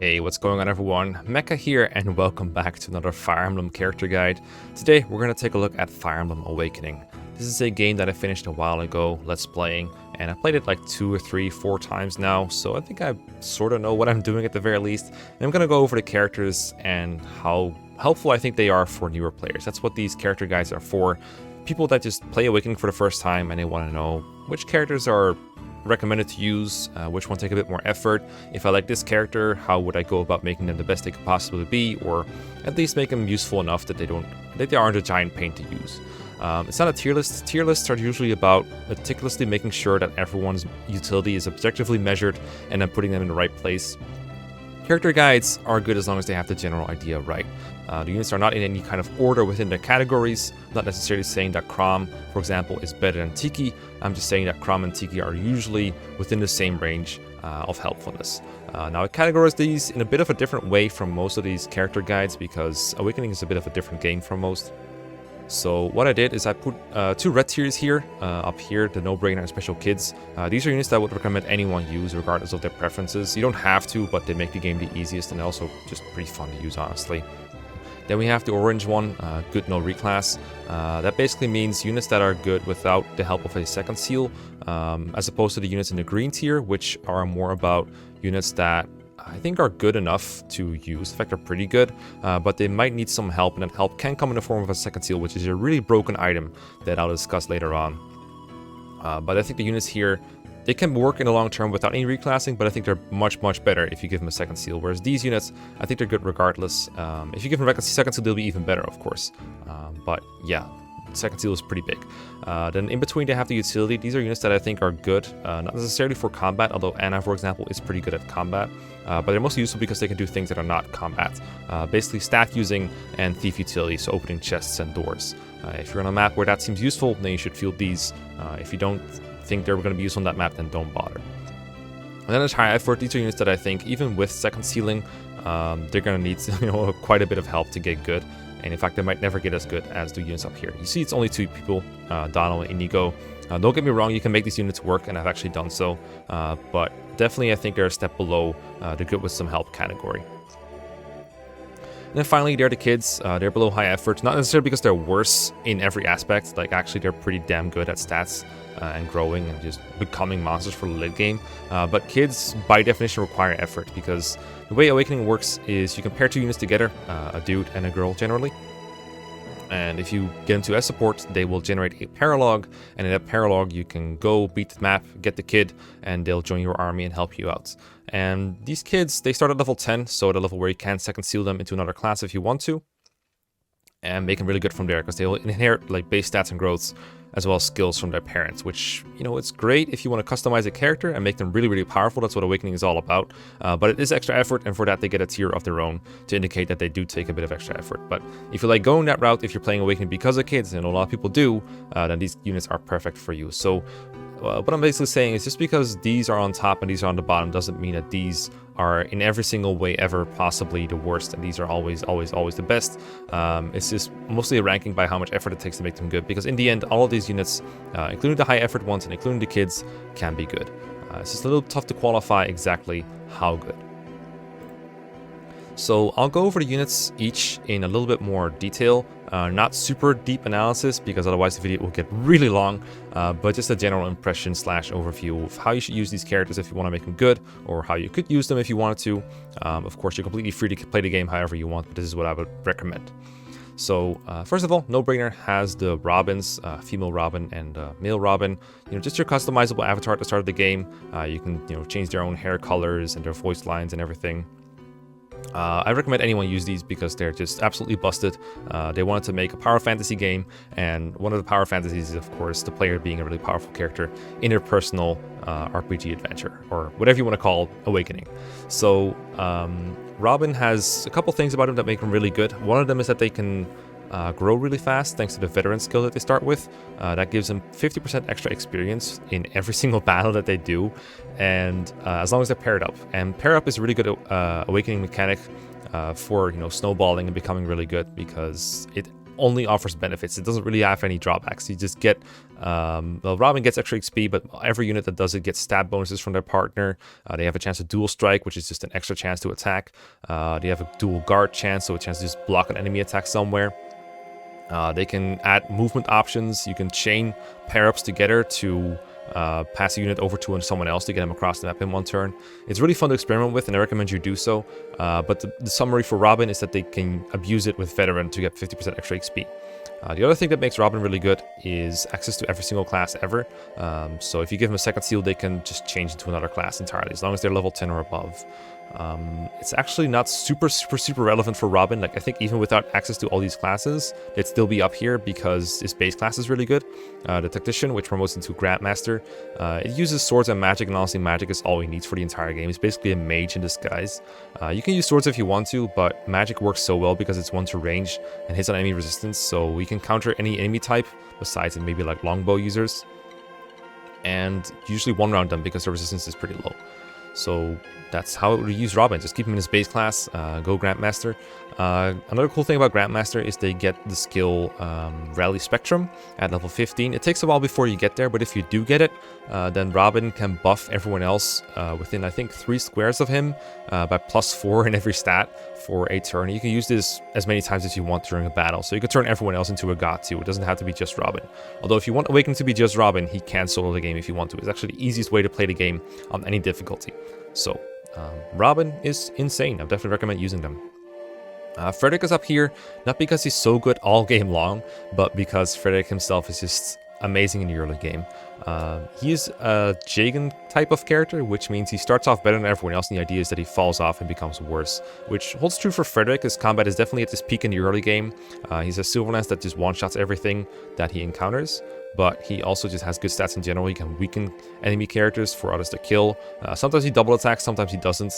Hey, what's going on everyone? Mecha here and welcome back to another Fire Emblem character guide. Today we're going to take a look at Fire Emblem Awakening. This is a game that I finished a while ago, let's playing, and I played it like 2 or 3, 4 times now, so I think I sort of know what I'm doing at the very least. And I'm going to go over the characters and how helpful I think they are for newer players. That's what these character guides are for. People that just play Awakening for the first time and they want to know which characters are recommended to use, which one take a bit more effort. If I like this character, how would I go about making them the best they could possibly be, or at least make them useful enough that they aren't a giant pain to use. It's not a tier list. Tier lists are usually about meticulously making sure that everyone's utility is objectively measured and then putting them in the right place. Character guides are good as long as they have the general idea right. The units are not in any kind of order within their categories, not necessarily saying that Chrom, for example, is better than Tiki. I'm just saying that Chrom and Tiki are usually within the same range of helpfulness. Now I categorize these in a bit of a different way from most of these character guides because Awakening is a bit of a different game from most. So what I did is I put 2 red tiers here, up here, the no-brainer and special kids. These are units that I would recommend anyone use regardless of their preferences. You don't have to, but they make the game the easiest and also just pretty fun to use, honestly. Then we have the orange one, good no reclass. That basically means units that are good without the help of a second seal, as opposed to the units in the green tier, which are more about units that I think are good enough to use. In fact, they're pretty good, but they might need some help, and that help can come in the form of a second seal, which is a really broken item that I'll discuss later on. But I think the units here, they can work in the long term without any reclassing, but I think they're much better if you give them a second seal. Whereas these units, I think they're good regardless. If you give them a second seal, they'll be even better, of course. But yeah, second seal is pretty big. Then in between they have the utility. These are units that I think are good, not necessarily for combat, although Anna, for example, is pretty good at combat. But they're mostly useful because they can do things that are not combat. Basically staff using and thief utility, so opening chests and doors. If you're on a map where that seems useful, then you should field these. If you don't think they're going to be used on that map, then don't bother. And then there's high effort. These are units that I think, even with second sealing, they're going to need quite a bit of help to get good. And in fact, they might never get as good as the units up here. You see, it's only 2 people, Donald and Inigo. Don't get me wrong, you can make these units work, and I've actually done so. But definitely, I think they're a step below the good with some help category. And then finally, they're the kids. They're below high effort, not necessarily because they're worse in every aspect. Like, actually, they're pretty damn good at stats and growing and just becoming monsters for the late game. But kids, by definition, require effort because the way Awakening works is you can pair 2 units together, a dude and a girl generally. And if you get into as support, they will generate a paralog, and in that paralog you can go beat the map, get the kid, and they'll join your army and help you out. And these kids, they start at level 10, so the level where you can second seal them into another class if you want to, and make them really good from there, because they'll inherit like base stats and growths, as well as skills from their parents, which, it's great if you want to customize a character and make them really powerful. That's what Awakening is all about. But it is extra effort, and for that they get a tier of their own to indicate that they do take a bit of extra effort. But if you like going that route, if you're playing Awakening because of kids, and a lot of people do, then these units are perfect for you. So what I'm basically saying is just because these are on top and these are on the bottom doesn't mean that these are in every single way ever possibly the worst, and these are always the best. It's just mostly a ranking by how much effort it takes to make them good, because in the end, all of these units, including the high effort ones and including the kids, can be good. It's just a little tough to qualify exactly how good. So I'll go over the units each in a little bit more detail, not super deep analysis because otherwise the video will get really long, but just a general impression / overview of how you should use these characters if you want to make them good, or how you could use them if you wanted to. Of course, you're completely free to play the game however you want, but this is what I would recommend. So first of all, No Brainer has the Robins, female Robin and male Robin. Just your customizable avatar at the start of the game. You can change their own hair colors and their voice lines and everything. I recommend anyone use these because they're just absolutely busted. They wanted to make a power fantasy game, and one of the power fantasies is, of course, the player being a really powerful character in their personal RPG adventure, or whatever you want to call Awakening. So Robin has a couple things about him that make him really good. One of them is that they can grow really fast thanks to the veteran skill that they start with. That gives them 50% extra experience in every single battle that they do, and as long as they're paired up. And pair up is a really good Awakening mechanic for snowballing and becoming really good, because it only offers benefits. It doesn't really have any drawbacks. You just get, well, Robin gets extra XP, but every unit that does it gets stab bonuses from their partner. They have a chance to dual strike, which is just an extra chance to attack. They have a dual guard chance, so a chance to just block an enemy attack somewhere. They can add movement options. You can chain pair-ups together to pass a unit over to someone else to get them across the map in one turn. It's really fun to experiment with, and I recommend you do so. But the summary for Robin is that they can abuse it with Veteran to get 50% extra XP. The other thing that makes Robin really good is access to every single class ever. So if you give them a second seal, they can just change into another class entirely, as long as they're level 10 or above. It's actually not super relevant for Robin. Like, I think even without access to all these classes, it'd still be up here because his base class is really good. The Tactician, which promotes into Grandmaster, it uses swords and magic, and honestly magic is all he needs for the entire game. It's basically a mage in disguise. You can use swords if you want to, but magic works so well because it's one to range and hits on enemy resistance, so we can counter any enemy type besides maybe like longbow users, and usually one round them because the resistance is pretty low. So that's how it would use Robin. Just keep him in his base class, go Grandmaster. Another cool thing about Grandmaster is they get the skill Rally Spectrum at level 15. It takes a while before you get there, but if you do get it, then Robin can buff everyone else within, I think, 3 squares of him by +4 in every stat for a turn. You can use this as many times as you want during a battle, so you can turn everyone else into a god too. It doesn't have to be just Robin. Although if you want Awakening to be just Robin, he can solo the game if you want to. It's actually the easiest way to play the game on any difficulty. So Robin is insane. I definitely recommend using them. Frederick is up here, not because he's so good all game long, but because Frederick himself is just amazing in the early game. He is a Jagan type of character, which means he starts off better than everyone else, and the idea is that he falls off and becomes worse, which holds true for Frederick. His combat is definitely at this peak in the early game. He's a Silverlance that just one-shots everything that he encounters, but he also just has good stats in general. He can weaken enemy characters for others to kill. Sometimes he double attacks, sometimes he doesn't.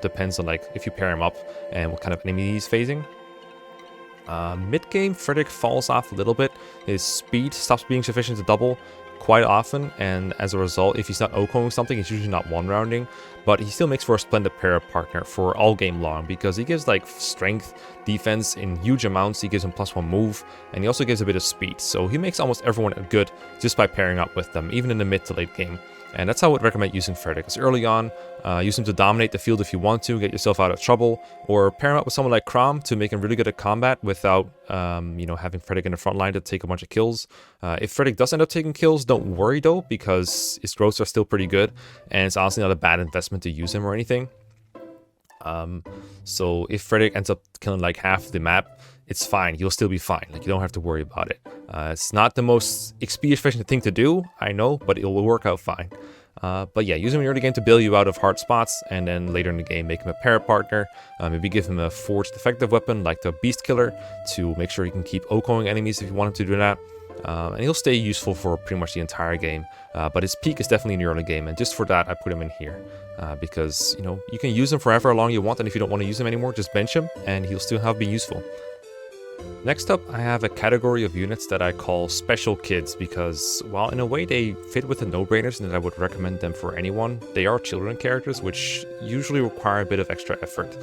Depends on like if you pair him up and what kind of enemy he's facing. Mid-game, Frederick falls off a little bit. His speed stops being sufficient to double quite often, and as a result, if he's not OKOing something, he's usually not one-rounding, but he still makes for a splendid pair-up partner for all game long because he gives like strength, defense in huge amounts. He gives him +1 move, and he also gives a bit of speed, so he makes almost everyone good just by pairing up with them, even in the mid to late game. And that's how I would recommend using Frederick. Because early on, use him to dominate the field if you want to, get yourself out of trouble, or pair him up with someone like Crom to make him really good at combat without, you know, having Frederick in the front line to take a bunch of kills. If Frederick does end up taking kills, don't worry though, because his growths are still pretty good, and it's honestly not a bad investment to use him or anything. So if Frederick ends up killing like half the map, it's fine. You'll still be fine. Like, you don't have to worry about it. It's not the most XP efficient thing to do, I know, but it will work out fine. But yeah, use him in the early game to bail you out of hard spots, and then later in the game, make him a pair partner. Maybe give him a forged effective weapon like the Beast Killer to make sure he can keep OKOing enemies if you want him to do that. And he'll stay useful for pretty much the entire game. But his peak is definitely in the early game, and just for that, I put him in here. Because, you know, you can use him for however long you want, and if you don't want to use him anymore, just bench him, and he'll still be useful. Next up, I have a category of units that I call Special Kids because, while in a way they fit with the no-brainers and that I would recommend them for anyone, they are children characters which usually require a bit of extra effort.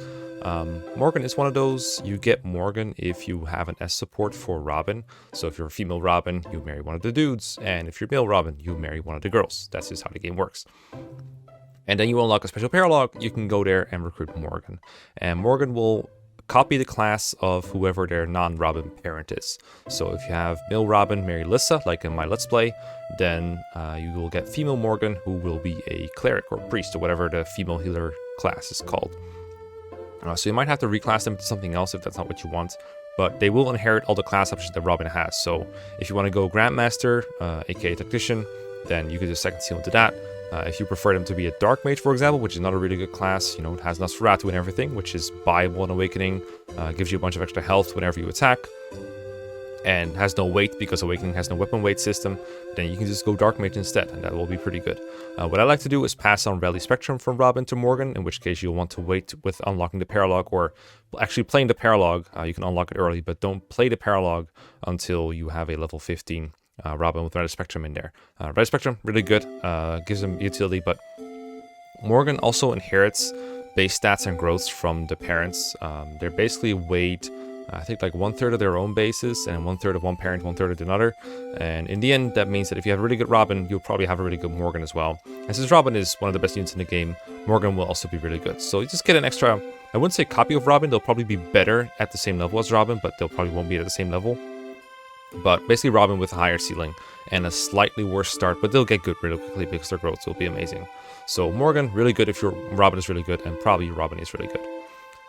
Morgan is one of those. You get Morgan if you have an S support for Robin. So if you're a female Robin, you marry one of the dudes, and if you're male Robin, you marry one of the girls. That's just how the game works. And then you unlock a special paralog, you can go there and recruit Morgan. And Morgan will copy the class of whoever their non-Robin parent is. So if you have male Robin marry Lissa, like in my Let's Play, then you will get female Morgan, who will be a cleric or priest or whatever the female healer class is called. So you might have to reclass them to something else if that's not what you want, but they will inherit all the class options that Robin has. So if you want to go Grandmaster, aka Tactician, then you could just second seal into that. If you prefer them to be a Dark Mage, for example, which is not a really good class, you know, it has Nosferatu and everything, which is buy one Awakening, gives you a bunch of extra health whenever you attack, and has no weight because Awakening has no weapon weight system, then you can just go Dark Mage instead, and that will be pretty good. What I like to do is pass on Rally Spectrum from Robin to Morgan, in which case you'll want to wait with unlocking the paralog, or actually playing the paralog. You can unlock it early, but don't play the paralog until you have a level 15 Robin with Rally Spectrum in there. Rally Spectrum, really good, gives him utility, but Morgan also inherits base stats and growths from the parents. They're basically weighed I think like 1/3 of their own bases and 1/3 of one parent, 1/3 of another. And in the end, that means that if you have a really good Robin, you'll probably have a really good Morgan as well. And since Robin is one of the best units in the game, Morgan will also be really good. So you just get an extra, I wouldn't say copy of Robin, they'll probably be better at the same level as Robin, but they'll probably won't be at the same level. But basically Robin with a higher ceiling and a slightly worse start, but they'll get good really quickly because their growth will be amazing. So Morgan, really good if your Robin is really good, and probably your Robin is really good.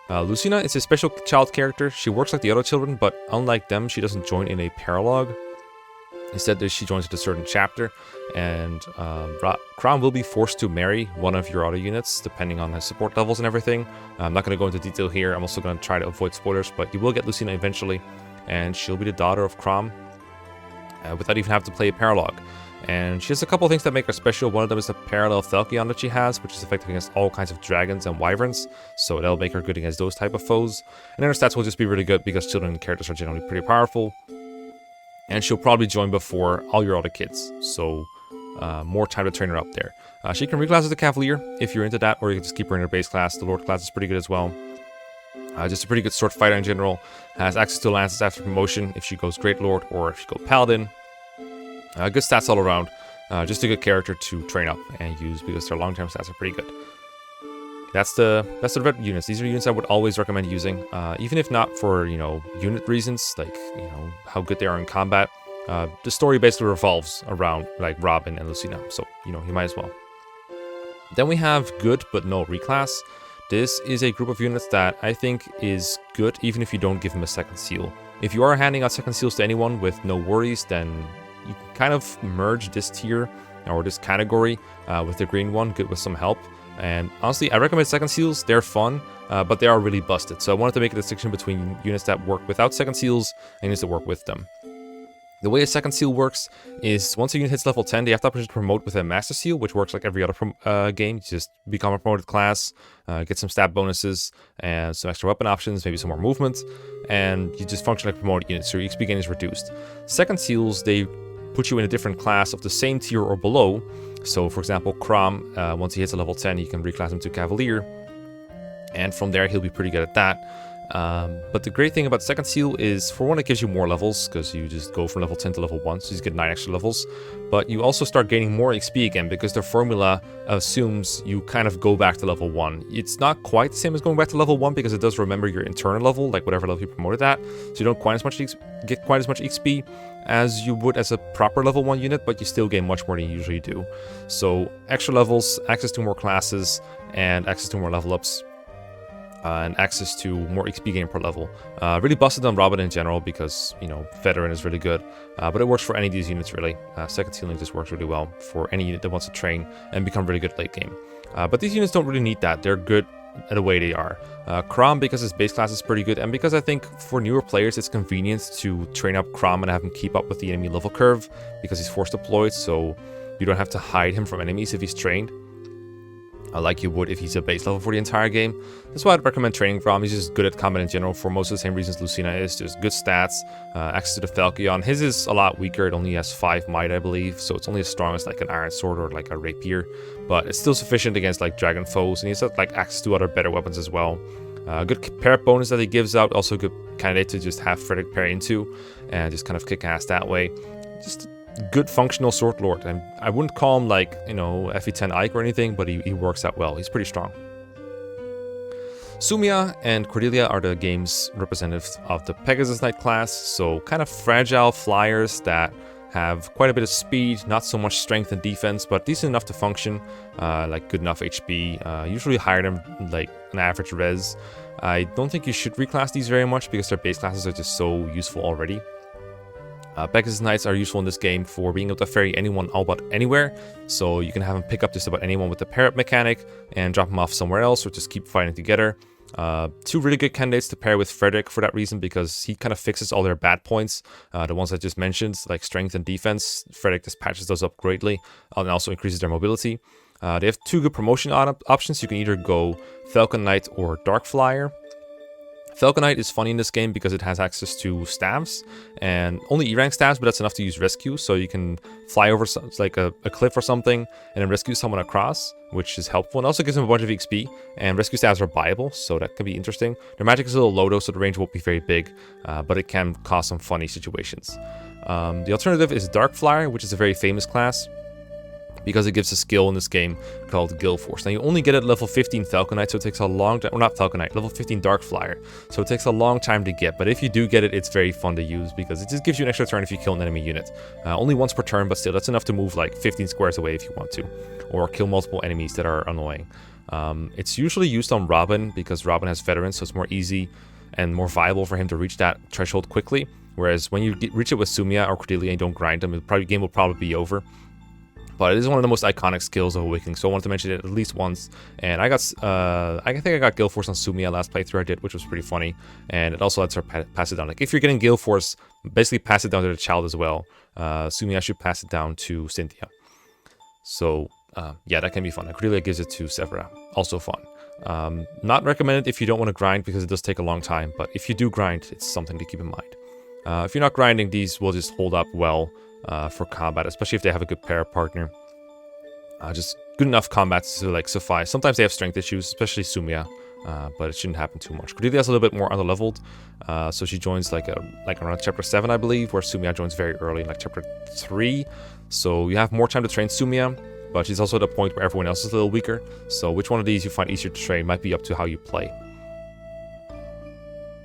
Lucina is a special child character. She works like the other children, but unlike them, she doesn't join in a paralogue. Instead, she joins at a certain chapter, and Crown will be forced to marry one of your other units, depending on his support levels and everything. I'm not going to go into detail here. I'm also going to try to avoid spoilers, but you will get Lucina eventually, and she'll be the daughter of Crom without even having to play a paralogue. And she has a couple of things that make her special. One of them is the parallel Falchion that she has, which is effective against all kinds of dragons and wyverns, so that'll make her good against those type of foes. And then her stats will just be really good because children characters are generally pretty powerful. And she'll probably join before all your other kids, so more time to train her up there. She can reclass as a Cavalier if you're into that, or you can just keep her in her base class. The Lord class is pretty good as well. Just a pretty good sword fighter in general. Has access to lances after promotion if she goes Great Lord or if she goes Paladin. Good stats all around. Just a good character to train up and use because their long-term stats are pretty good. That's the red units. These are units I would always recommend using, even if not for unit reasons, like how good they are in combat. The story basically revolves around like Robin and Lucina, so you might as well. Then we have good but no reclass. This is a group of units that I think is good even if you don't give them a second seal. If you are handing out second seals to anyone with no worries, then you can kind of merge this tier or this category with the green one, good with some help. And honestly, I recommend second seals. They're fun, but they are really busted. So I wanted to make a distinction between units that work without second seals and units that work with them. The way a second seal works is once a unit hits level 10, they have the option to promote with a master seal, which works like every other game. You just become a promoted class, get some stat bonuses, and some extra weapon options, maybe some more movement, and you just function like a promoted unit, so your XP gain is reduced. Second seals, they put you in a different class of the same tier or below. So for example, Crom, once he hits a level 10, you can reclass him to Cavalier, and from there he'll be pretty good at that. But the great thing about second seal is, for one, it gives you more levels because you just go from level 10 to level 1, so you just get 9 extra levels. But you also start gaining more XP again because the formula assumes you kind of go back to level 1. It's not quite the same as going back to level 1 because it does remember your internal level, like whatever level you promoted at, so you don't get quite as much XP as you would as a proper level 1 unit, but you still gain much more than you usually do. So extra levels, access to more classes, and access to more level ups. And access to more XP gain per level. Really busted on Robin in general because, Veteran is really good. But it works for any of these units, really. Second sealing just works really well for any unit that wants to train and become really good late game. But these units don't really need that. They're good the way they are. Crom, because his base class is pretty good, and because I think for newer players it's convenient to train up Crom and have him keep up with the enemy level curve because he's force deployed, so you don't have to hide him from enemies if he's trained. Like you would if he's a base level for the entire game. That's why I'd recommend training Crom. He's just good at combat in general for most of the same reasons Lucina is. Just good stats, access to the Falchion. His is a lot weaker. It only has 5 might, I believe, so it's only as strong as like an iron sword or like a rapier, but it's still sufficient against like dragon foes, and he's got like access to other better weapons as well. Good pair bonus that he gives out, also a good candidate to just have Frederick pair into and just kind of kick ass that way. Just good functional sword lord, and I wouldn't call him like FE10 Ike or anything, but he works out well. He's pretty strong. Sumia and Cordelia are the game's representatives of the Pegasus Knight class, so kind of fragile flyers that have quite a bit of speed, not so much strength and defense, but decent enough to function, like good enough HP, usually higher than like an average res. I don't think you should reclass these very much because their base classes are just so useful already. Pegasus Knights are useful in this game for being able to ferry anyone all but anywhere, so you can have them pick up just about anyone with the pair-up mechanic and drop them off somewhere else, or just keep fighting together. 2 really good candidates to pair with Frederick for that reason, because he kind of fixes all their bad points, the ones I just mentioned, like strength and defense. Frederick just patches those up greatly, and also increases their mobility. They have 2 good promotion options. You can either go Falcon Knight or Dark Flyer. Falconite is funny in this game because it has access to staves, and only E-rank staves, but that's enough to use rescue, so you can fly over like a cliff or something and then rescue someone across, which is helpful, and also gives them a bunch of XP, and rescue staves are buyable, so that can be interesting. Their magic is a little low though, so the range won't be very big, but it can cause some funny situations. The alternative is Dark Flyer, which is a very famous class, because it gives a skill in this game called Gale Force. Now you only get it at level 15 Falconite, so it takes a long time, or not Falconite, level 15 Dark Flyer, so it takes a long time to get, but if you do get it, it's very fun to use because it just gives you an extra turn if you kill an enemy unit. Only once per turn, but still, that's enough to move like 15 squares away if you want to, or kill multiple enemies that are annoying. It's usually used on Robin because Robin has veterans, so it's more easy and more viable for him to reach that threshold quickly, whereas when you reach it with Sumia or Cordelia and don't grind them, the game will probably be over. But it is one of the most iconic skills of Awakening, so I wanted to mention it at least once. And I think I got Gale Force on Sumia last playthrough I did, which was pretty funny. And it also lets her pass it down. Like if you're getting Gale Force, basically pass it down to the child as well. Sumia should pass it down to Cynthia. So yeah, that can be fun. And Cordelia gives it to Severa, also fun. Not recommended if you don't want to grind because it does take a long time. But if you do grind, it's something to keep in mind. If you're not grinding, these will just hold up well for combat, especially if they have a good pair partner. Just good enough combat to like suffice. Sometimes they have strength issues, especially Sumia, but it shouldn't happen too much. Cordelia's a little bit more underleveled, so she joins like around chapter 7, I believe, where Sumia joins very early in like chapter 3. So you have more time to train Sumia, but she's also at a point where everyone else is a little weaker. So which one of these you find easier to train might be up to how you play.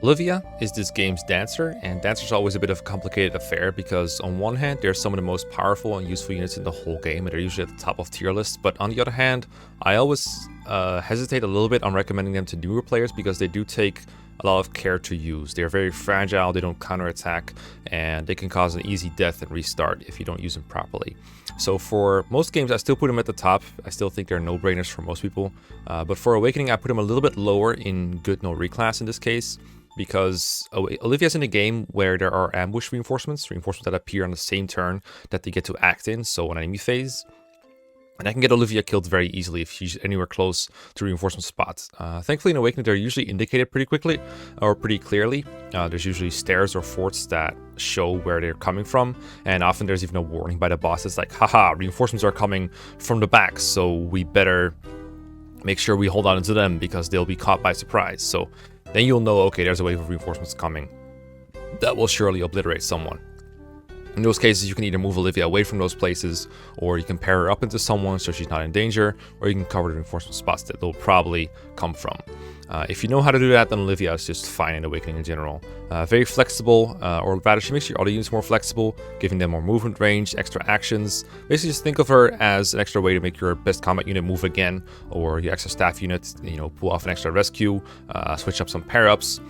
Olivia is this game's dancer, and dancer's always a bit of a complicated affair because on one hand they're some of the most powerful and useful units in the whole game and they're usually at the top of tier lists, but on the other hand I always hesitate a little bit on recommending them to newer players because they do take a lot of care to use. They're very fragile, they don't counterattack, and they can cause an easy death and restart if you don't use them properly. So for most games I still put them at the top. I still think they're no-brainers for most people, but for Awakening I put them a little bit lower in good no reclass in this case, because Olivia's in a game where there are ambush reinforcements that appear on the same turn that they get to act in, so an enemy phase. And I can get Olivia killed very easily if she's anywhere close to reinforcement spots. Thankfully in Awakening they're usually indicated pretty quickly, or pretty clearly. There's usually stairs or forts that show where they're coming from, and often there's even a warning by the boss. It's like, haha, reinforcements are coming from the back, so we better make sure we hold on to them because they'll be caught by surprise. So then you'll know, okay, there's a wave of reinforcements coming. That will surely obliterate someone. In those cases, you can either move Olivia away from those places, or you can pair her up into someone so she's not in danger, or you can cover the reinforcement spots that they'll probably come from. If you know how to do that, then Olivia is just fine in Awakening in general. Very flexible, or rather she makes your other units more flexible, giving them more movement range, extra actions. Basically just think of her as an extra way to make your best combat unit move again, or your extra staff unit, pull off an extra rescue, switch up some pair-ups.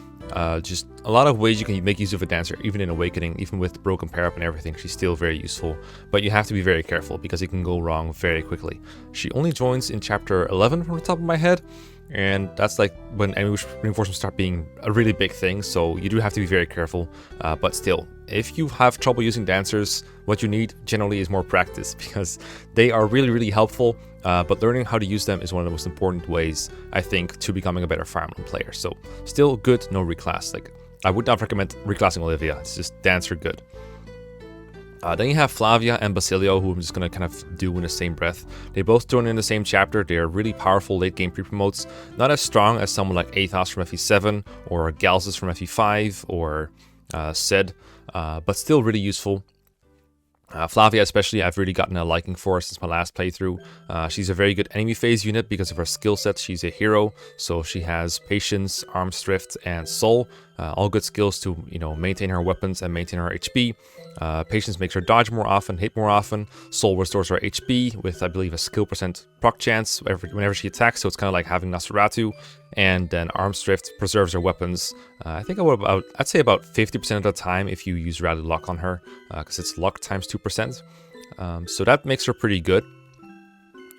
Just a lot of ways you can make use of a dancer, even in Awakening, even with broken pair up and everything. She's still very useful, but you have to be very careful because it can go wrong very quickly. She only joins in chapter 11 from the top of my head, and that's like when enemy reinforcements start being a really big thing, so you do have to be very careful. But still, if you have trouble using dancers, what you need generally is more practice because they are really, really helpful. But learning how to use them is one of the most important ways, I think, to becoming a better Fire Emblem player. So still good, no reclass. Like, I would not recommend reclassing Olivia. It's just dancer good. Then you have Flavia and Basilio, who I'm just going to kind of do in the same breath. They both join in the same chapter. They are really powerful late game pre-promotes. Not as strong as someone like Athos from FE7, or Galzus from FE5, or Sed, but still really useful. Flavia especially, I've really gotten a liking for since my last playthrough. She's a very good enemy phase unit because of her skill set. She's a hero, so she has Patience, Arms Thrift, and Soul. All good skills to maintain her weapons and maintain her HP. Patience makes her dodge more often, hit more often. Soul restores her HP with, I believe, a skill percent proc chance whenever she attacks, so it's kind of like having Nosferatu. And then Arms Thrift preserves her weapons. I'd say about 50% of the time if you use Rally Luck on her, because it's luck times 2%. So that makes her pretty good.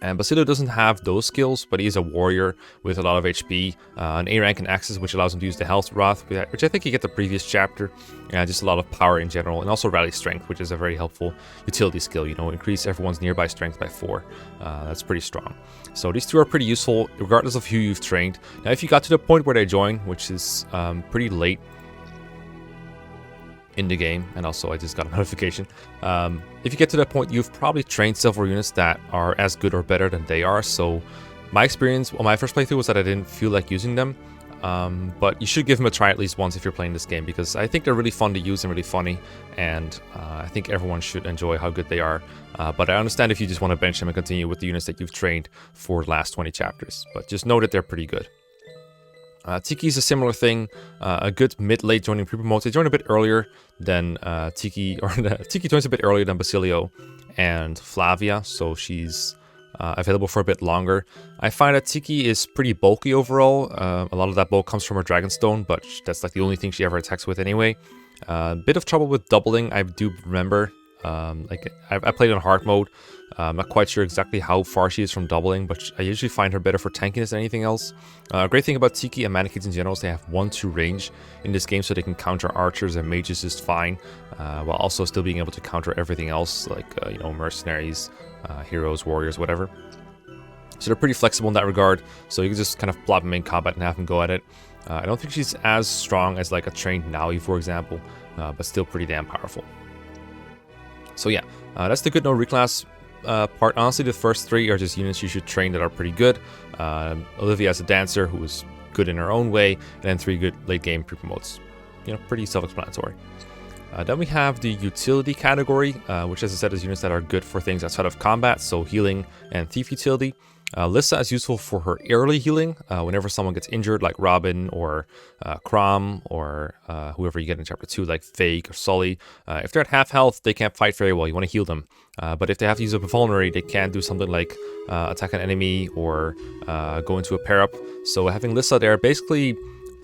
And Basilio doesn't have those skills, but he's a warrior with a lot of HP, an A rank in Axis, which allows him to use the Health Wrath, which I think you get the previous chapter, just a lot of power in general, and also Rally Strength, which is a very helpful utility skill, you know, increase everyone's nearby strength by 4. That's pretty strong. So these two are pretty useful, regardless of who you've trained. Now, if you got to the point where they join, which is pretty late in the game, and also I just got a notification. If you get to that point, you've probably trained several units that are as good or better than they are. So my experience on my first playthrough was that I didn't feel like using them, but you should give them a try at least once if you're playing this game, because I think they're really fun to use and really funny, and I think everyone should enjoy how good they are. But I understand if you just want to bench them and continue with the units that you've trained for the last 20 chapters, but just know that they're pretty good. Tiki is a similar thing, a good mid-late joining pre-promotes. They join a bit earlier than Tiki, or Tiki joins a bit earlier than Basilio and Flavia, so she's available for a bit longer. I find that Tiki is pretty bulky overall. A lot of that bulk comes from her Dragonstone, but that's like the only thing she ever attacks with anyway. Bit of trouble with doubling, I do remember. I played on hard mode. I'm not quite sure exactly how far she is from doubling, but I usually find her better for tankiness than anything else. Great thing about Tiki and Mannequins in general is they have 1-2 range in this game, so they can counter archers and mages just fine, while also still being able to counter everything else, like you know, mercenaries, heroes, warriors, whatever. So they're pretty flexible in that regard, so you can just kind of plop them in combat and have them go at it. I don't think she's as strong as like a trained Naui, for example, but still pretty damn powerful. So yeah, that's the good no reclass part. Honestly, the first 3 are just units you should train that are pretty good. Olivia as a dancer who is good in her own way, and then 3 good late game pre-promotes. You know, pretty self-explanatory. Then we have the utility category, which as I said is units that are good for things outside of combat, so healing and thief utility. Lissa is useful for her early healing, whenever someone gets injured, like Robin or Crom, or whoever you get in Chapter 2, like Fake or Sully. If they're at half health, they can't fight very well, you want to heal them. But if they have to use a vulnerary, they can do something like attack an enemy or go into a pair-up. So having Lissa there basically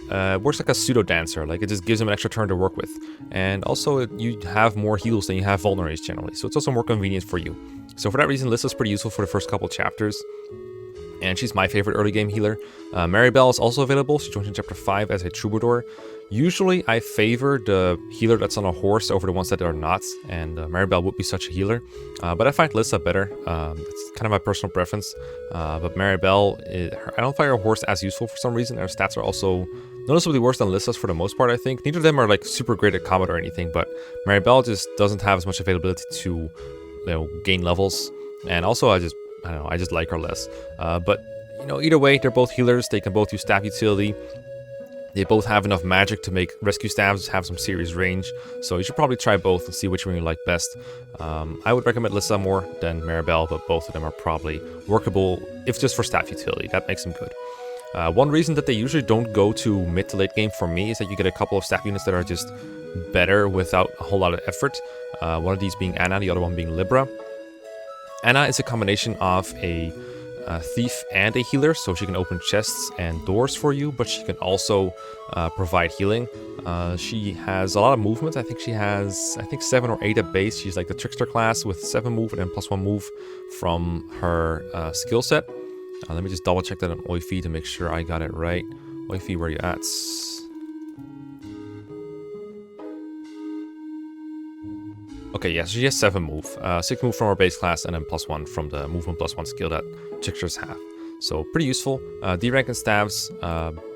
works like a pseudo-dancer, like it just gives them an extra turn to work with. And also you have more heals than you have vulneraries generally, so it's also more convenient for you. So for that reason, Lissa's pretty useful for the first couple chapters, and she's my favorite early game healer. Maribel is also available. She joins in Chapter 5 as a troubadour. Usually I favor the healer that's on a horse over the ones that are not, and Maribel would be such a healer. But I find Lissa better. It's kind of my personal preference. But Maribel, I don't find her horse as useful for some reason. Her stats are also noticeably worse than Lissa's for the most part, I think. Neither of them are like super great at combat or anything, but Maribel just doesn't have as much availability to, you know, gain levels. And also I don't know, I just like her less. But you know, either way, they're both healers. They can both use staff utility. They both have enough magic to make rescue staffs have some serious range, so you should probably try both and see which one you like best. I would recommend Lissa more than Maribel, but both of them are probably workable if just for staff utility. That makes them good. One reason that they usually don't go to mid to late game for me is that you get a couple of staff units that are just better without a whole lot of effort. One of these being Anna, the other one being Libra. Anna is a combination of a thief and a healer, so she can open chests and doors for you, but she can also provide healing. She has a lot of movement. I think she has 7 or 8 at base. She's like the trickster class with 7 move and +1 move from her skill set. Let me just double check that on Oifi to make sure I got it right. Oifi, where you at? Okay, yeah, so she has 7 move. 6 move from her base class, and then +1 from the movement +1 skill that tricksters have. So pretty useful. D rank and staffs,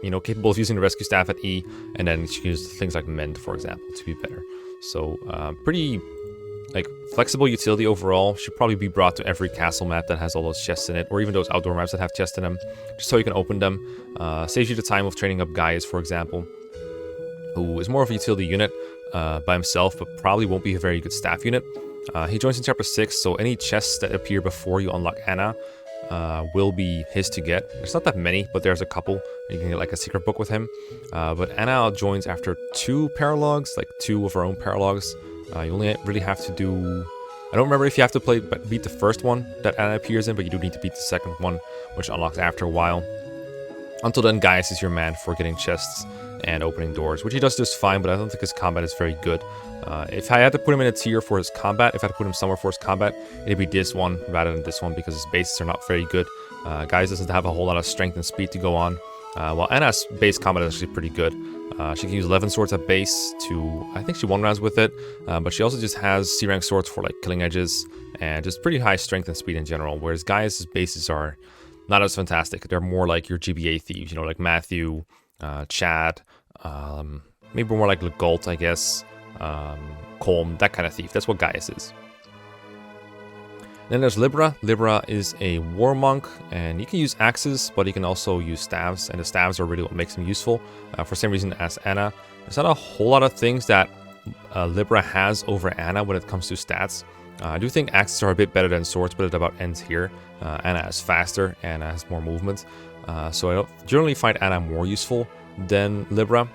you know, capable of using the rescue staff at E, and then she can use things like Mend, for example, to be better. So pretty like flexible utility overall. Should probably be brought to every castle map that has all those chests in it, or even those outdoor maps that have chests in them, just so you can open them. Saves you the time of training up Gaius, for example, who is more of a utility unit by himself, but probably won't be a very good staff unit. He joins in Chapter 6, so any chests that appear before you unlock Anna will be his to get. There's not that many, but there's a couple. You can get like a secret book with him. But Anna joins after 2 paralogs, like 2 of her own paralogs. You only really have to do... I don't remember if you have to beat the first one that Anna appears in, but you do need to beat the second one, which unlocks after a while. Until then, Gaius is your man for getting chests and opening doors, which he does just fine, but I don't think his combat is very good. If I had to put him in a tier for his combat, if I had to put him somewhere for his combat, it'd be this one rather than this one because his bases are not very good. Guys doesn't have a whole lot of strength and speed to go on, while Anna's base combat is actually pretty good. She can use 11 swords at base to, I think she one-rounds with it, but she also just has C-rank swords for like killing edges and just pretty high strength and speed in general, whereas Gaius' bases are not as fantastic. They're more like your GBA thieves, you know, like Matthew, Chad, maybe more like Legault, I guess, Colm, that kind of thief. That's what Gaius is. Then there's Libra. Libra is a war monk, and he can use axes, but he can also use staves, and the staves are really what makes him useful. For the same reason as Anna, there's not a whole lot of things that Libra has over Anna when it comes to stats. I do think axes are a bit better than swords, but it about ends here. Anna is faster, Anna has more movement, so I generally find Anna more useful than Libra.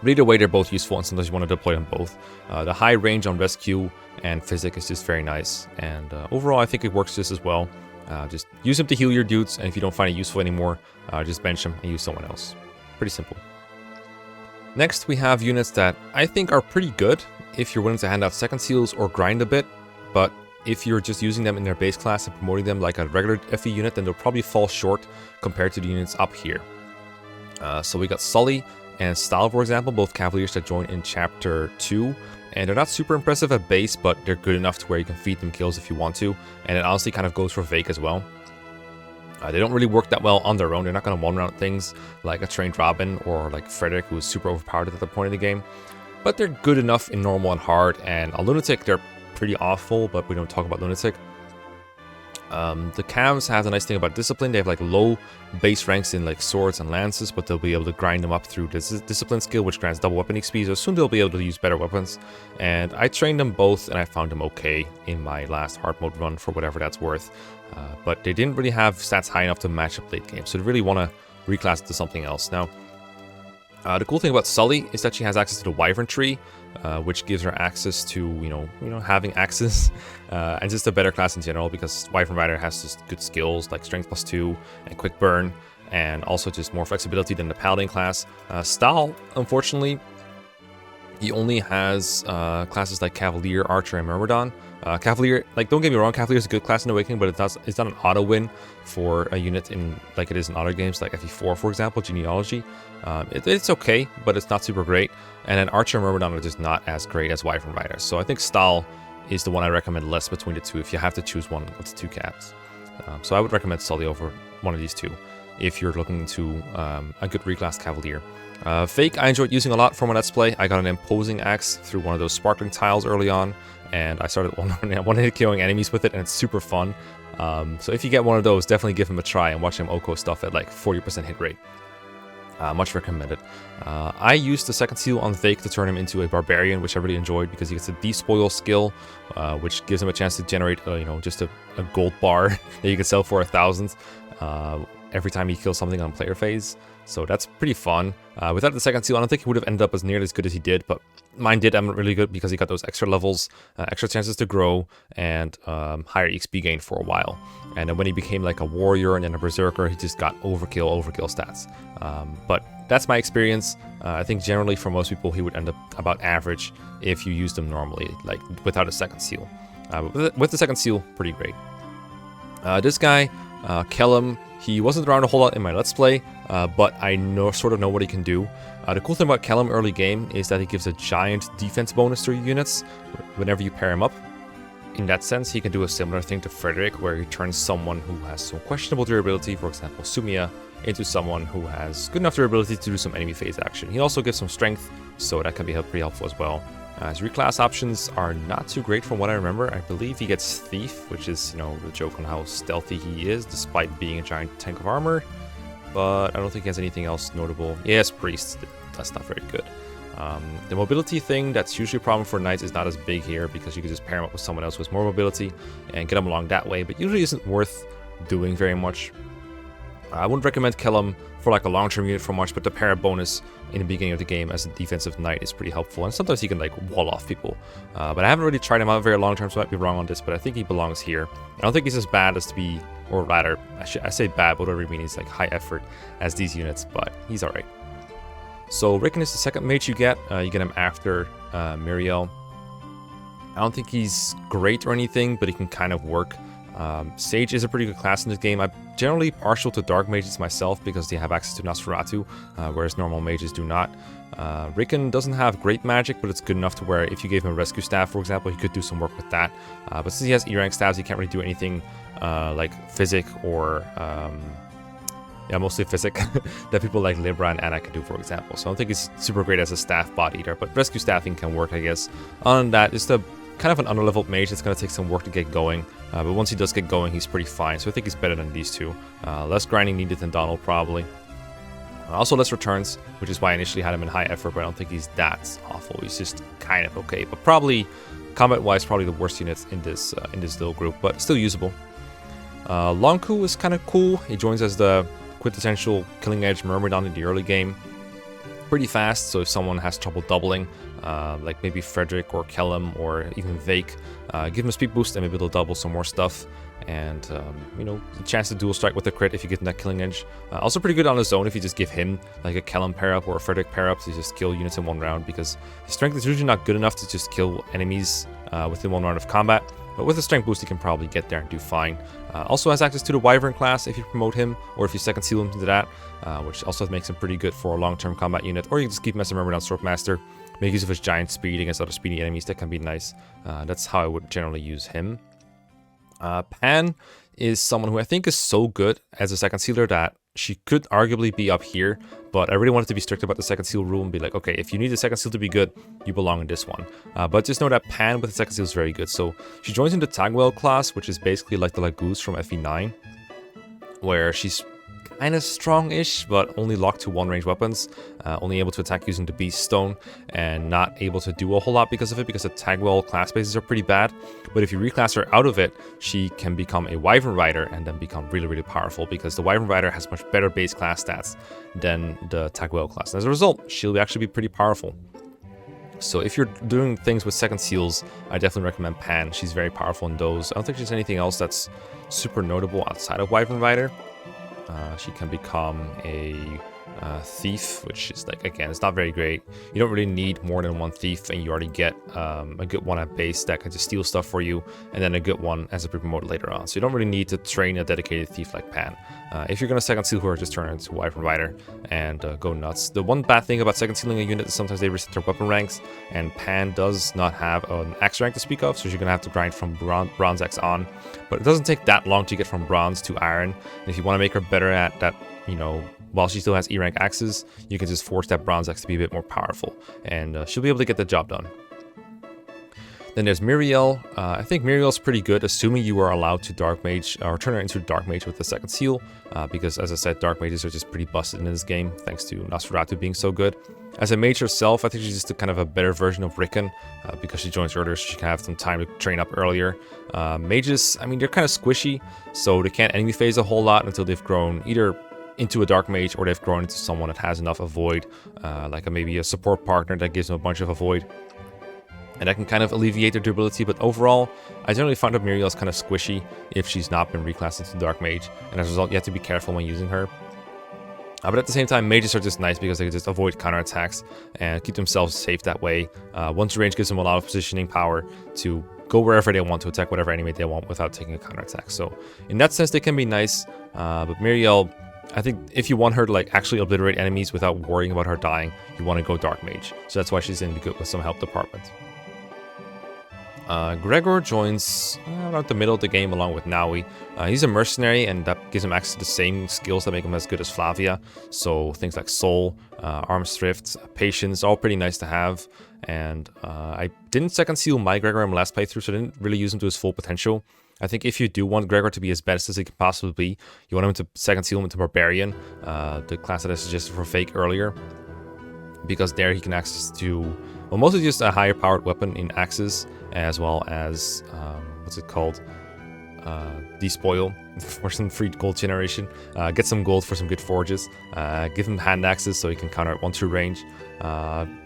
But either way, they're both useful, and sometimes you want to deploy them both. The high range on rescue and physic is just very nice, and overall I think it works just as well. Just use him to heal your dudes, and if you don't find it useful anymore, just bench him and use someone else. Pretty simple. Next, we have units that I think are pretty good if you're willing to hand out second seals or grind a bit, but if you're just using them in their base class and promoting them like a regular FE unit, then they'll probably fall short compared to the units up here. So we got Sully and Stahl, for example, both Cavaliers that join in Chapter 2, and they're not super impressive at base, but they're good enough to where you can feed them kills if you want to, and it honestly kind of goes for Vake as well. They don't really work that well on their own. They're not going to one-round things like a Trained Robin or like Frederick, who is super overpowered at the point of the game, but they're good enough in normal and hard, and on Lunatic, they're pretty awful, but we don't talk about Lunatic. The Cavs have the nice thing about discipline. They have like low base ranks in like swords and lances, but they'll be able to grind them up through this discipline skill, which grants double weapon XP, so soon they'll be able to use better weapons. And I trained them both, and I found them okay in my last hard mode run for whatever that's worth. But they didn't really have stats high enough to match up late game, so they really want to reclass it to something else. Now, the cool thing about Sully is that she has access to the Wyvern tree, which gives her access to, you know, having axes, and just a better class in general, because Wyvern Rider has just good skills like Strength +2 and Quick Burn, and also just more flexibility than the Paladin class. Stahl, unfortunately, he only has classes like Cavalier, Archer, and Myrmidon. Cavalier, like, don't get me wrong, Cavalier is a good class in Awakening, but it's not an auto win for a unit in like it is in other games like FE4, for example, Genealogy. It's okay, but it's not super great. And then Archer and Myrmidon are just not as great as Wyvern Rider. So I think Stahl is the one I recommend less between the two if you have to choose one of the two cats. So I would recommend Sully over one of these two if you're looking to a good reclass Cavalier. Fake, I enjoyed using a lot for my Let's Play. I got an imposing axe through one of those sparkling tiles early on, and I started one-hit killing enemies with it, and it's super fun. So if you get one of those, definitely give him a try and watch him Oko stuff at like 40% hit rate. Much recommended. I used the second seal on Fake to turn him into a barbarian, which I really enjoyed because he gets a despoil skill, which gives him a chance to generate, just a gold bar that you can sell for 1,000 every time he kills something on player phase. So that's pretty fun. Without the second seal, I don't think he would have ended up as nearly as good as he did, but mine did end up really good because he got those extra levels, extra chances to grow, and higher XP gain for a while. And then when he became like a warrior and then a berserker, he just got overkill stats. But that's my experience. I think generally for most people, he would end up about average if you used him normally, like without a second seal. With the second seal, pretty great. This guy, Kellum, he wasn't around a whole lot in my Let's Play, but I sort of know what he can do. The cool thing about Kellum early game is that he gives a giant defense bonus to your units whenever you pair him up. In that sense, he can do a similar thing to Frederick, where he turns someone who has some questionable durability, for example Sumia, into someone who has good enough durability to do some enemy phase action. He also gives some strength, so that can be pretty helpful as well. His reclass options are not too great from what I remember. I believe he gets Thief, which is, the joke on how stealthy he is, despite being a giant tank of armor. But I don't think he has anything else notable. He has Priest, that's not very good. The mobility thing, that's usually a problem for Knights, is not as big here, because you can just pair him up with someone else with more mobility and get him along that way, but usually isn't worth doing very much. I wouldn't recommend Kellum for like a long-term unit for much, but the para bonus in the beginning of the game as a defensive knight is pretty helpful, and sometimes he can like wall off people. But I haven't really tried him out very long-term, so I might be wrong on this, but I think he belongs here. I don't think he's as bad as to be, or rather, I say bad, but whatever you mean, he's like high effort as these units, but he's alright. So Rickon is the second mage you get him after Muriel. I don't think he's great or anything, but he can kind of work. Sage is a pretty good class in this game. I'm generally partial to dark mages myself because they have access to Nosferatu, whereas normal mages do not. Rickon doesn't have great magic, but it's good enough to where if you gave him a rescue staff, for example, he could do some work with that. But since he has E rank staffs, he can't really do anything like physic or yeah, mostly physic that people like Libra and Anna can do, for example. So I don't think he's super great as a staff bot either, but rescue staffing can work, I guess. Other than that, it's the kind of an underleveled mage. It's going to take some work to get going, but once he does get going, he's pretty fine. So I think he's better than these two. Less grinding needed than Donald, probably. Also less returns, which is why I initially had him in high effort, but I don't think he's that awful. He's just kind of okay, but probably combat-wise, probably the worst unit in this little group, but still usable. Lonku is kind of cool. He joins as the quintessential Killing Edge Myrmidon in the early game. Pretty fast, so if someone has trouble doubling, like maybe Frederick or Kellum or even Vake, give him a speed boost and maybe they'll double some more stuff. And, you know, the chance to dual strike with a crit if you get in that Killing Edge. Also pretty good on his own if you just give him like a Kellum pair up or a Frederick pair up to just kill units in one round, because his strength is usually not good enough to just kill enemies within one round of combat. But with a strength boost, he can probably get there and do fine. Also has access to the Wyvern class if you promote him, or if you second seal him into that, which also makes him pretty good for a long-term combat unit. Or you can just keep him as a Myrmidon Swordmaster, make use of his giant speed against other speedy enemies. That can be nice. That's how I would generally use him. Pan is someone who I think is so good as a second sealer that she could arguably be up here, but I really wanted to be strict about the second seal rule and be like, okay, if you need the second seal to be good, you belong in this one. But just know that Pan with the second seal is very good. So she joins in the Tagwell class, which is basically like the Lagoose from FE9, where she's kind of strong-ish, but only locked to one range weapons, only able to attack using the Beast Stone, and not able to do a whole lot because of it, because the Tagwell class bases are pretty bad. But if you reclass her out of it, she can become a Wyvern Rider and then become really, really powerful, because the Wyvern Rider has much better base class stats than the Tagwell class. And as a result, she'll actually be pretty powerful. So if you're doing things with second seals, I definitely recommend Pan. She's very powerful in those. I don't think there's anything else that's super notable outside of Wyvern Rider. She can become a thief, which is like, again, it's not very great. You don't really need more than one thief, and you already get a good one at base that can just steal stuff for you, and then a good one as a pre-promoted later on. So you don't really need to train a dedicated thief like Pan. If you're going to second seal her, just turn her into Wyvern Rider and go nuts. The one bad thing about second sealing a unit is sometimes they reset their weapon ranks, and Pan does not have an X rank to speak of, so you're going to have to grind from Bronze X on. But it doesn't take that long to get from Bronze to Iron, and if you want to make her better at that, you know, while she still has E rank axes, you can just force that Bronze X to be a bit more powerful, and she'll be able to get the job done. Then there's Muriel. I think Muriel's pretty good, assuming you are allowed to Dark Mage, or turn her into Dark Mage with the second seal, because as I said, Dark Mages are just pretty busted in this game, thanks to Nosferatu being so good. As a mage herself, I think she's just a kind of a better version of Rickon, because she joins earlier, so she can have some time to train up earlier. Mages, I mean, they're kind of squishy, so they can't enemy phase a whole lot until they've grown either into a Dark Mage, or they've grown into someone that has enough Avoid, like maybe a support partner that gives them a bunch of Avoid, and that can kind of alleviate their durability. But overall, I generally find that Muriel's kind of squishy if she's not been reclassed into Dark Mage, and as a result, you have to be careful when using her. But at the same time, mages are just nice because they can just avoid counterattacks and keep themselves safe that way. Once range gives them a lot of positioning power to go wherever they want, to attack whatever enemy they want without taking a counterattack. So in that sense, they can be nice. But Muriel, I think if you want her to like actually obliterate enemies without worrying about her dying, you want to go Dark Mage. So that's why she's in good with some help department. Gregor joins around the middle of the game along with Naui. He's a mercenary, and that gives him access to the same skills that make him as good as Flavia. So things like Soul, Arms Thrift, Patience, all pretty nice to have. And I didn't second seal my Gregor in my last playthrough, so I didn't really use him to his full potential. I think if you do want Gregor to be as best as he can possibly be, you want him to second seal him into Barbarian, the class that I suggested for Fake earlier, because there he can access to, well, mostly just a higher powered weapon in axes, as well as, what's it called, despoil for some free gold generation, get some gold for some good forges, give him hand axes so he can counter at 1-2 range.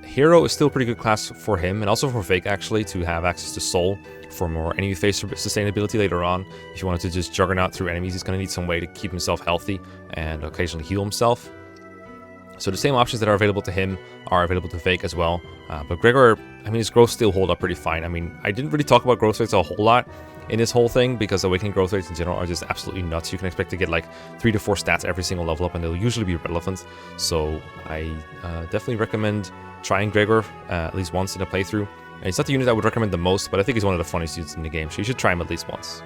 Hero is still a pretty good class for him, and also for Fake actually, to have access to Soul for more enemy phase sustainability later on. If you wanted to just juggernaut through enemies, he's going to need some way to keep himself healthy and occasionally heal himself. So the same options that are available to him are available to Vake as well. But Gregor, I mean, his growth still hold up pretty fine. I mean, I didn't really talk about growth rates a whole lot in this whole thing because Awakening growth rates in general are just absolutely nuts. You can expect to get like 3 to 4 stats every single level up, and they'll usually be relevant. So I definitely recommend trying Gregor at least once in a playthrough. And it's not the unit I would recommend the most, but I think he's one of the funniest units in the game, so you should try him at least once.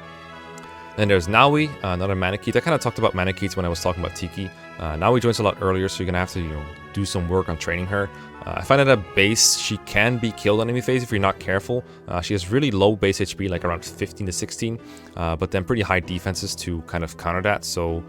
Then there's Naui, another Manakete. I kind of talked about Manaketes when I was talking about Tiki. Naui joins a lot earlier, so you're going to have to do some work on training her. I find that at base, she can be killed on enemy phase if you're not careful. She has really low base HP, like around 15 to 16, but then pretty high defenses to kind of counter that. So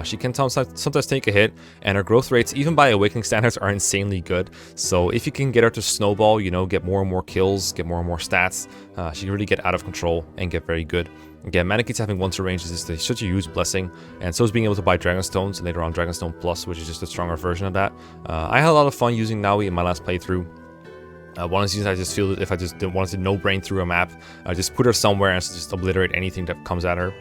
she can sometimes take a hit, and her growth rates, even by Awakening standards, are insanely good. So if you can get her to snowball, get more and more kills, get more and more stats, she can really get out of control and get very good. Again, Manaketes having once range is just such a huge blessing, and so is being able to buy Dragonstones, and later on Dragonstone Plus, which is just a stronger version of that. I had a lot of fun using Naui in my last playthrough. One of these things I just feel that if I just wanted to no-brain through a map, I just put her somewhere and just obliterate anything that comes at her.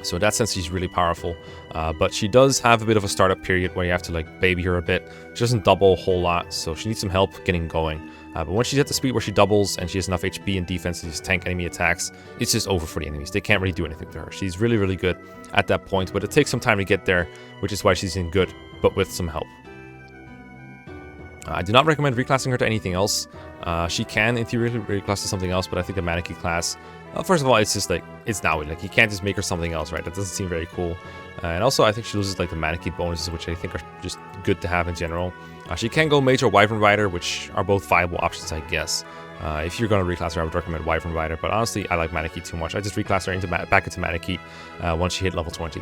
So in that sense, she's really powerful. But she does have a bit of a startup period where you have to like baby her a bit. She doesn't double a whole lot, so she needs some help getting going. But once she's at the speed where she doubles and she has enough HP and defense to just tank enemy attacks, it's just over for the enemies. They can't really do anything to her. She's really, really good at that point, but it takes some time to get there, which is why she's in good, but with some help. I do not recommend reclassing her to anything else. She can, in theory, reclass to something else, but I think the Manakete class, first of all, it's just like, it's Naui. Like, you can't just make her something else, right? That doesn't seem very cool. And also, I think she loses like the Manakete bonuses, which I think are just good to have in general. She can go Mage or Wyvern Rider, which are both viable options, I guess. If you're going to reclass her, I would recommend Wyvern Rider, but honestly, I like Manakete too much. I just reclass her back into Manakete once she hit level 20.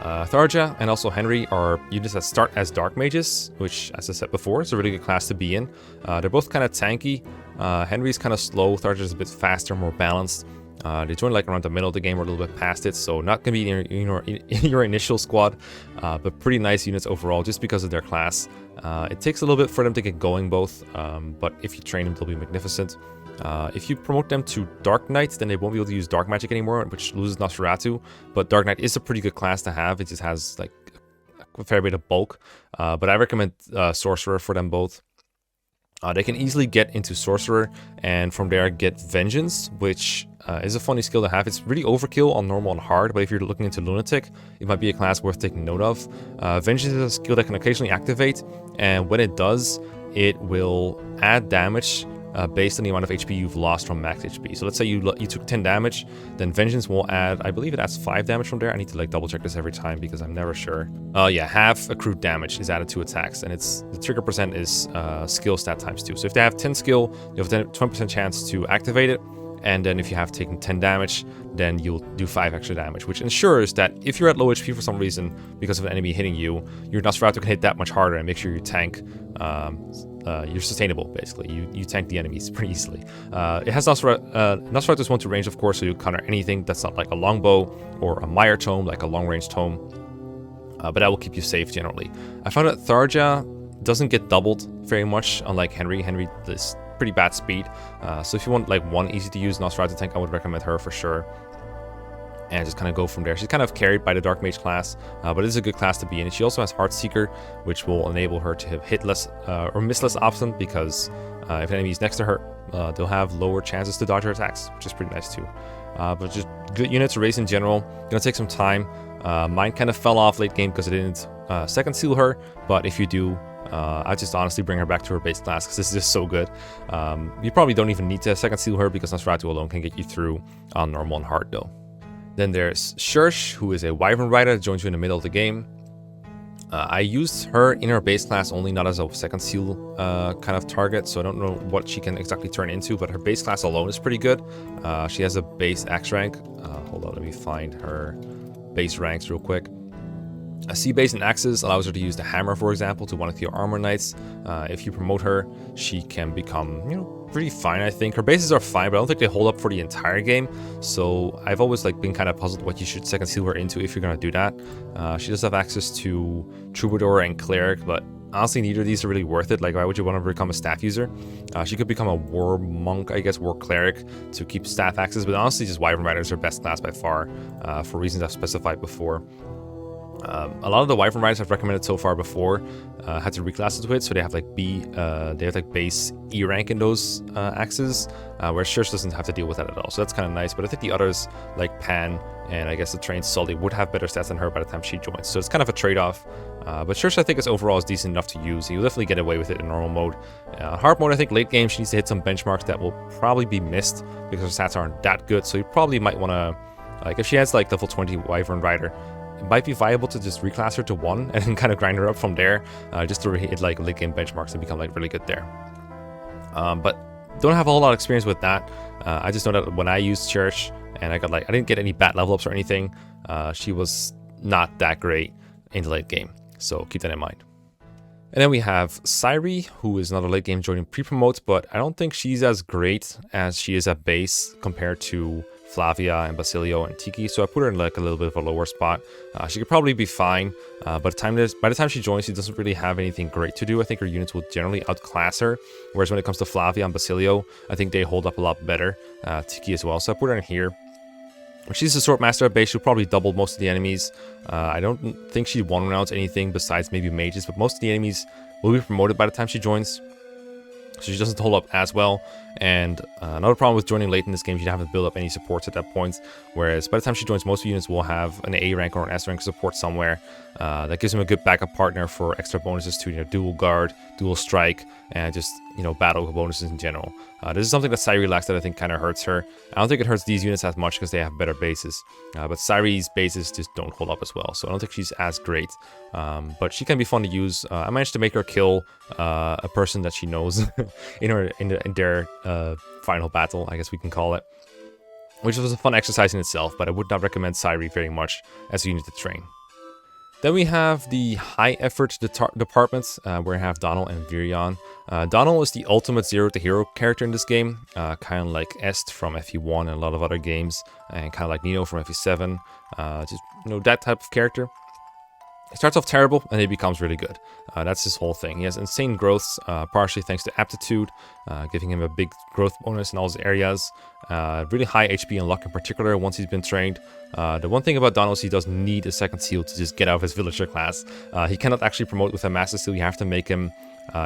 Tharja and also Henry are units that start as Dark Mages, which, as I said before, is a really good class to be in. They're both kind of tanky. Henry's kind of slow, Tharja's a bit faster, more balanced. They join like around the middle of the game or a little bit past it, so not going to be in your initial squad, but pretty nice units overall just because of their class. It takes a little bit for them to get going both, but if you train them, they'll be magnificent. If you promote them to Dark Knight, then they won't be able to use Dark Magic anymore, which loses Nosferatu, but Dark Knight is a pretty good class to have. It just has like a fair bit of bulk, but I recommend Sorcerer for them both. They can easily get into Sorcerer and from there get Vengeance, which is a funny skill to have. It's really overkill on normal and hard, but if you're looking into Lunatic, it might be a class worth taking note of. Vengeance is a skill that can occasionally activate, and when it does, it will add damage based on the amount of HP you've lost from max HP. So let's say you took 10 damage, then Vengeance will add, I believe it adds 5 damage from there. I need to like double check this every time because I'm never sure. Yeah, half accrued damage is added to attacks, and the trigger percent is skill stat times 2. So if they have 10 skill, you have a 20% chance to activate it, and then if you have taken 10 damage, then you'll do 5 extra damage, which ensures that if you're at low HP for some reason because of an enemy hitting you, your Nosferatu can hit that much harder and make sure you tank. You're sustainable, basically. You tank the enemies pretty easily. It has Nosferatu's 1 to range, of course, so you counter anything that's not like a longbow or a Mire Tome, like a long-range tome. But that will keep you safe generally. I found that Tharja doesn't get doubled very much, unlike Henry. Henry is pretty bad speed. So if you want like one easy-to-use Nosferatu tank, I would recommend her for sure. And just kind of go from there. She's kind of carried by the Dark Mage class, but it is a good class to be in. She also has Heartseeker, which will enable her to hit less or miss less often because if an enemy is next to her, they'll have lower chances to dodge her attacks, which is pretty nice too. But just good units to race in general. Gonna take some time. Mine kind of fell off late game because I didn't second seal her, but if you do, I just honestly bring her back to her base class because this is just so good. You probably don't even need to second seal her because Nosferatu alone can get you through on normal and hard though. Then there's Shursh, who is a Wyvern Rider that joins you in the middle of the game. I used her in her base class only, not as a second seal kind of target, so I don't know what she can exactly turn into, but her base class alone is pretty good. She has a base Axe rank. Hold on, let me find her base ranks real quick. A C base in Axes allows her to use the hammer, for example, to one of your armor knights. If you promote her, she can become, pretty fine, I think. Her bases are fine, but I don't think they hold up for the entire game. So I've always been kind of puzzled what you should second seal her into if you're gonna do that. She does have access to Troubadour and Cleric, but honestly, neither of these are really worth it. Like, why would you want to become a staff user? She could become a War Monk, I guess, War Cleric to keep staff access, but honestly, just Wyvern Rider is her best class by far, for reasons I've specified before. A lot of the Wyvern riders I've recommended so far before had to reclass into it, so they have like they have like base E rank in those axes, whereas Church doesn't have to deal with that at all. So that's kind of nice. But I think the others like Pan and I guess the trained Sully would have better stats than her by the time she joins. So it's kind of a trade-off. But Church I think is overall is decent enough to use. You'll definitely get away with it in normal mode. Hard mode, I think late game she needs to hit some benchmarks that will probably be missed because her stats aren't that good. So you probably might want to, like if she has like level 20 Wyvern rider, it might be viable to just reclass her to 1 and then kind of grind her up from there, just to hit like late game benchmarks and become like really good there. But don't have a whole lot of experience with that. I just know that when I used Church and I didn't get any bad level ups or anything, she was not that great in the late game. So keep that in mind. And then we have Sairi, who is another late game joining pre-promote, but I don't think she's as great as she is at base compared to Flavia and Basilio and Tiki, so I put her in like a little bit of a lower spot. She could probably be fine, but by the time she joins, she doesn't really have anything great to do. I think her units will generally outclass her, whereas when it comes to Flavia and Basilio, I think they hold up a lot better. Tiki as well, so I put her in here. When she's a Sword Master at base, she'll probably double most of the enemies. I don't think she one-rounds anything besides maybe mages, but most of the enemies will be promoted by the time she joins, so she doesn't hold up as well. And another problem with joining late in this game, you don't have to build up any supports at that point, whereas by the time she joins, most units will have an A rank or an S rank support somewhere. That gives them a good backup partner for extra bonuses to dual guard, dual strike, and just battle bonuses in general. This is something that Sairi lacks that I think kind of hurts her. I don't think it hurts these units as much because they have better bases, but Sairi's bases just don't hold up as well, so I don't think she's as great. But she can be fun to use. I managed to make her kill a person that she knows in their final battle, I guess we can call it, which was a fun exercise in itself, but I would not recommend Sairi very much as a unit to train. Then we have the high effort departments, where we have Donald and Virion. Donald is the ultimate zero to hero character in this game, kind of like Est from FE1 and a lot of other games, and kind of like Nino from FE7, just that type of character. He starts off terrible and he becomes really good. That's his whole thing. He has insane growths, partially thanks to aptitude, giving him a big growth bonus in all his areas. Really high HP and luck in particular once he's been trained. The one thing about Donald is he does need a second seal to just get out of his villager class. He cannot actually promote with a master seal. You have to make him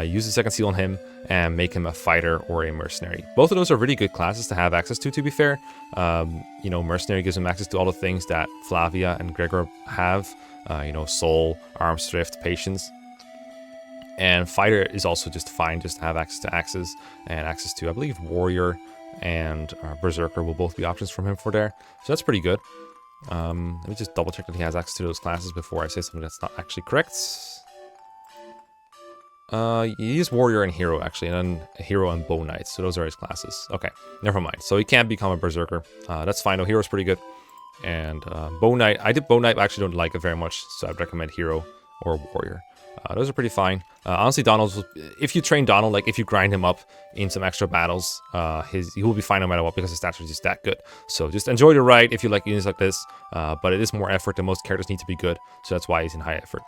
use the second seal on him and make him a fighter or a mercenary. Both of those are really good classes to have access to be fair. Mercenary gives him access to all the things that Flavia and Gregor have. Soul, Arms, Thrift, Patience. And Fighter is also just fine just to have access to axes and access to, I believe, Warrior and Berserker will both be options from him for there. So that's pretty good. Let me just double check that he has access to those classes before I say something that's not actually correct. He is Warrior and Hero actually, and then Hero and Bow Knight. So those are his classes. Okay, never mind. So he can't become a Berserker. That's fine though, Hero's pretty good. And Bow Knight, I did Bow Knight, but I actually don't like it very much, so I'd recommend Hero or Warrior. Those are pretty fine. Honestly, Donald's, if you train Donald, like if you grind him up in some extra battles, he will be fine no matter what because his stats are just that good. So just enjoy the ride if you like units like this, but it is more effort and most characters need to be good, so that's why he's in high effort.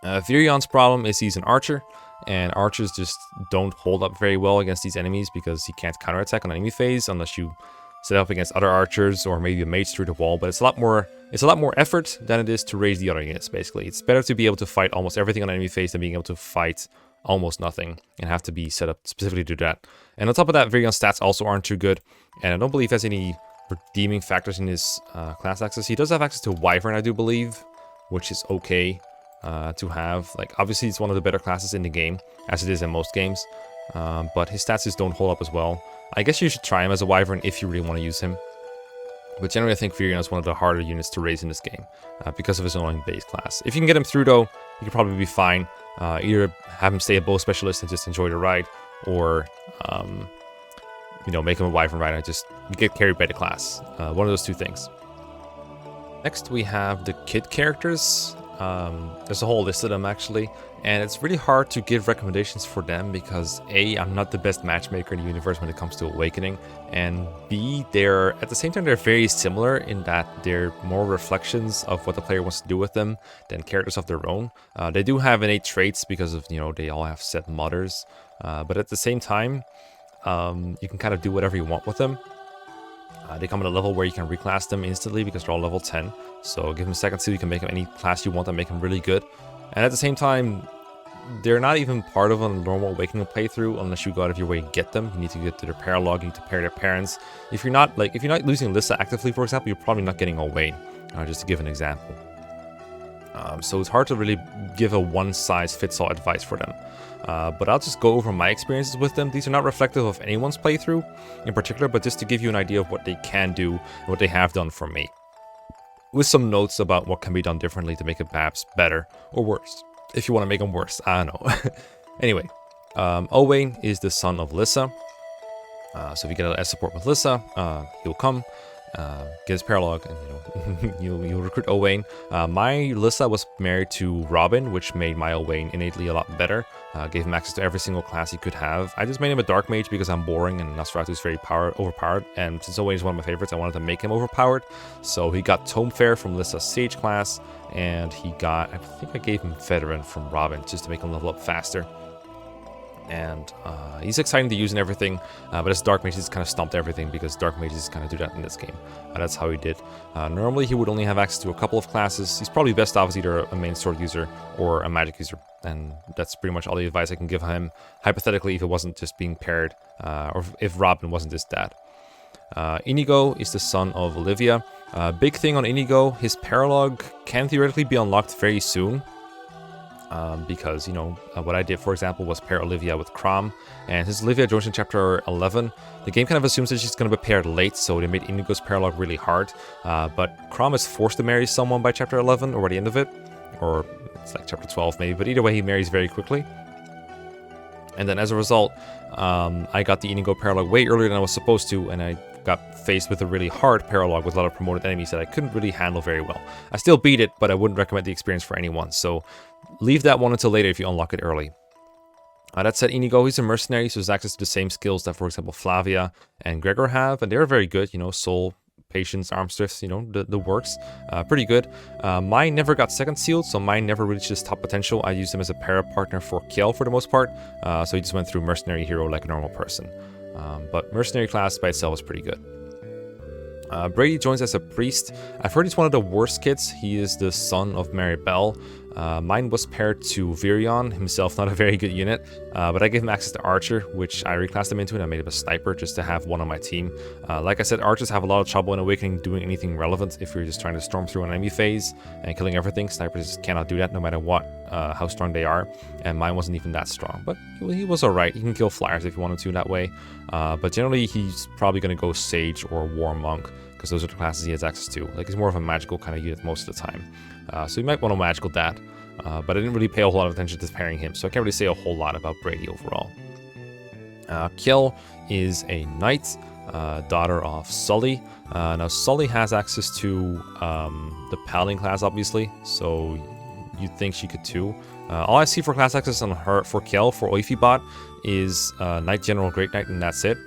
Virion's problem is he's an archer, and archers just don't hold up very well against these enemies because he can't counterattack on enemy phase unless you set up against other archers or maybe a mage through the wall, but it's a lot more effort than it is to raise the other units, basically. It's better to be able to fight almost everything on enemy phase than being able to fight almost nothing and have to be set up specifically to do that. And on top of that, Virion's stats also aren't too good, and I don't believe he has any redeeming factors in his class access. He does have access to Wyvern, I do believe, which is okay to have. Like, obviously it's one of the better classes in the game, as it is in most games, but his stats just don't hold up as well. I guess you should try him as a Wyvern if you really want to use him. But generally I think Virion is one of the harder units to raise in this game because of his annoying base class. If you can get him through though, you could probably be fine. Either have him stay a bow specialist and just enjoy the ride, or make him a Wyvern rider and just get carried by the class. One of those two things. Next we have the kid characters. There's a whole list of them actually, and it's really hard to give recommendations for them because A, I'm not the best matchmaker in the universe when it comes to Awakening, and B, at the same time they're very similar in that they're more reflections of what the player wants to do with them than characters of their own. They do have innate traits because of, they all have set mothers, but at the same time, you can kind of do whatever you want with them. They come at a level where you can reclass them instantly because they're all level 10. So give him a second seal, you can make him any class you want and make him really good. And at the same time, they're not even part of a normal Awakening playthrough unless you go out of your way to get them. You need to get to their paralog, you need to pair their parents. If you're not using Lissa actively, for example, you're probably not getting Owain, just to give an example. So it's hard to really give a one-size-fits-all advice for them. But I'll just go over my experiences with them. These are not reflective of anyone's playthrough in particular, but just to give you an idea of what they can do and what they have done for me, with some notes about what can be done differently to make it perhaps better or worse. If you want to make them worse, I don't know. Anyway, Owain is the son of Lissa. So if you get a support with Lissa, he'll come, get his paralog, and you'll recruit Owain. My Lissa was married to Robin, which made my Owain innately a lot better. Gave him access to every single class he could have. I just made him a Dark Mage because I'm boring and Nosferatu is very overpowered. And since Owain is one of my favorites, I wanted to make him overpowered. So he got Tome Fair from Lissa's Sage class, and he got, I think I gave him Veteran from Robin just to make him level up faster. And he's exciting to use and everything, but as Dark Mage, he's kind of stomped everything because Dark Mages kind of do that in this game. That's how he did. Normally, he would only have access to a couple of classes. He's probably best off as either a main sword user or a magic user, and that's pretty much all the advice I can give him, hypothetically, if it wasn't just being paired, or if Robin wasn't his dad. Inigo is the son of Olivia. Big thing on Inigo, his paralog can theoretically be unlocked very soon. Because, what I did, for example, was pair Olivia with Crom, and since Olivia joins in chapter 11, the game kind of assumes that she's going to be paired late, so they made Inigo's paralog really hard. But Crom is forced to marry someone by chapter 11, or by the end of it, or it's like chapter 12 maybe, but either way, he marries very quickly. And then as a result, I got the Inigo paralog way earlier than I was supposed to, and I got faced with a really hard paralog with a lot of promoted enemies that I couldn't really handle very well. I still beat it, but I wouldn't recommend the experience for anyone, so leave that one until later if you unlock it early. That said, Inigo, he's a mercenary, so he has access to the same skills that, for example, Flavia and Gregor have, and they're very good, soul, patience, arm strifts, the works, pretty good. Mine never got second sealed, so mine never reached his top potential. I used him as a para partner for Kjell for the most part, so he just went through mercenary hero like a normal person. But mercenary class by itself is pretty good. Brady joins as a priest. I've heard he's one of the worst kids. He is the son of Maribel. Mine was paired to Virion, himself not a very good unit, but I gave him access to Archer, which I reclassed him into, and I made him a Sniper just to have one on my team. Like I said, Archers have a lot of trouble in Awakening doing anything relevant if you're just trying to storm through an enemy phase and killing everything. Snipers just cannot do that no matter what, how strong they are, and mine wasn't even that strong, but he was alright. He can kill flyers if you wanted to that way, but generally he's probably going to go Sage or War Monk, because those are the classes he has access to. Like, he's more of a magical kind of unit most of the time. So you might want to magical that. But I didn't really pay a whole lot of attention to pairing him, so I can't really say a whole lot about Brady overall. Kjell is a knight, daughter of Sully. Now, Sully has access to the Paladin class, obviously, so you'd think she could too. All I see for class access on her, for Kjell, for Oifibot, is Knight General Great Knight, and that's it.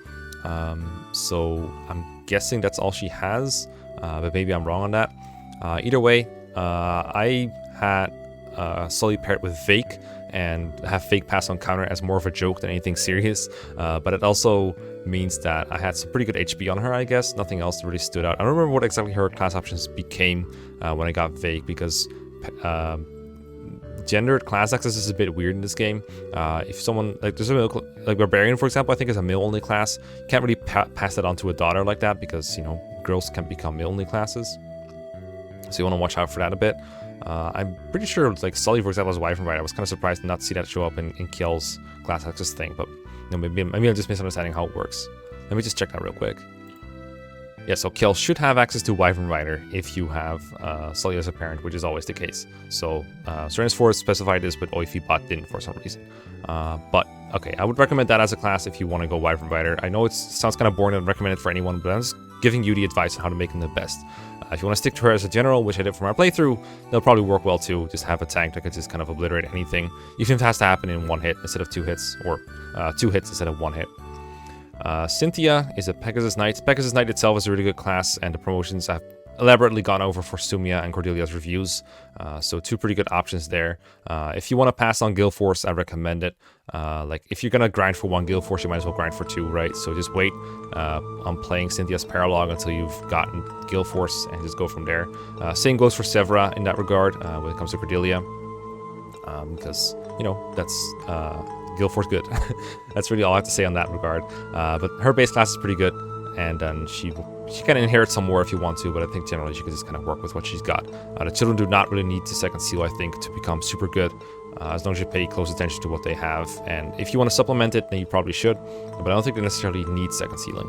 So I'm guessing that's all she has, but maybe I'm wrong on that. Either way, I had Sully paired with Vake, and have Vake pass on counter as more of a joke than anything serious, but it also means that I had some pretty good HP on her, I guess. Nothing else really stood out. I don't remember what exactly her class options became when I got Vake, because gendered class access is a bit weird in this game. If someone, there's a like Barbarian, for example, I think is a male-only class. You can't really pass that on to a daughter like that, because, girls can become male-only classes. So you want to watch out for that a bit. I'm pretty sure, Sully, for example, is Wyvern Rider. I was kind of surprised to not see that show up in Kjell's class access thing, but maybe I'm just misunderstanding how it works. Let me just check that real quick. Yeah, so Kjell should have access to Wyvern Rider if you have Sully as a parent, which is always the case. So Serenus Forest specified this, but Oifibot didn't for some reason. But okay, I would recommend that as a class if you want to go Wyvern Rider. I know it sounds kind of boring and recommend it for anyone, but I'm just giving you the advice on how to make them the best. If you want to stick to her as a general, which I did from our playthrough, they'll probably work well too. Just have a tank that can just kind of obliterate anything, even if it has to happen in one hit instead of 2 hits, or 2 hits instead of 1 hit. Cynthia is a Pegasus Knight. Pegasus Knight itself is a really good class, and the promotions have elaborately gone over for Sumia and Cordelia's reviews. So 2 pretty good options there. If you want to pass on Guild Force, I recommend it. Like if you're gonna grind for 1 Guild Force, you might as well grind for 2, right? So just wait on playing Cynthia's Paralog until you've gotten Guild Force and just go from there. Same goes for Severa in that regard when it comes to Cordelia, because you know that's Guild Force good. That's really all I have to say on that regard. But her base class is pretty good, and then she can inherit some more if you want to, but I think generally she can just kind of work with what she's got. The children do not really need to second seal, I think, to become super good, as long as you pay close attention to what they have. And if you want to supplement it, then you probably should, but I don't think they necessarily need second sealing.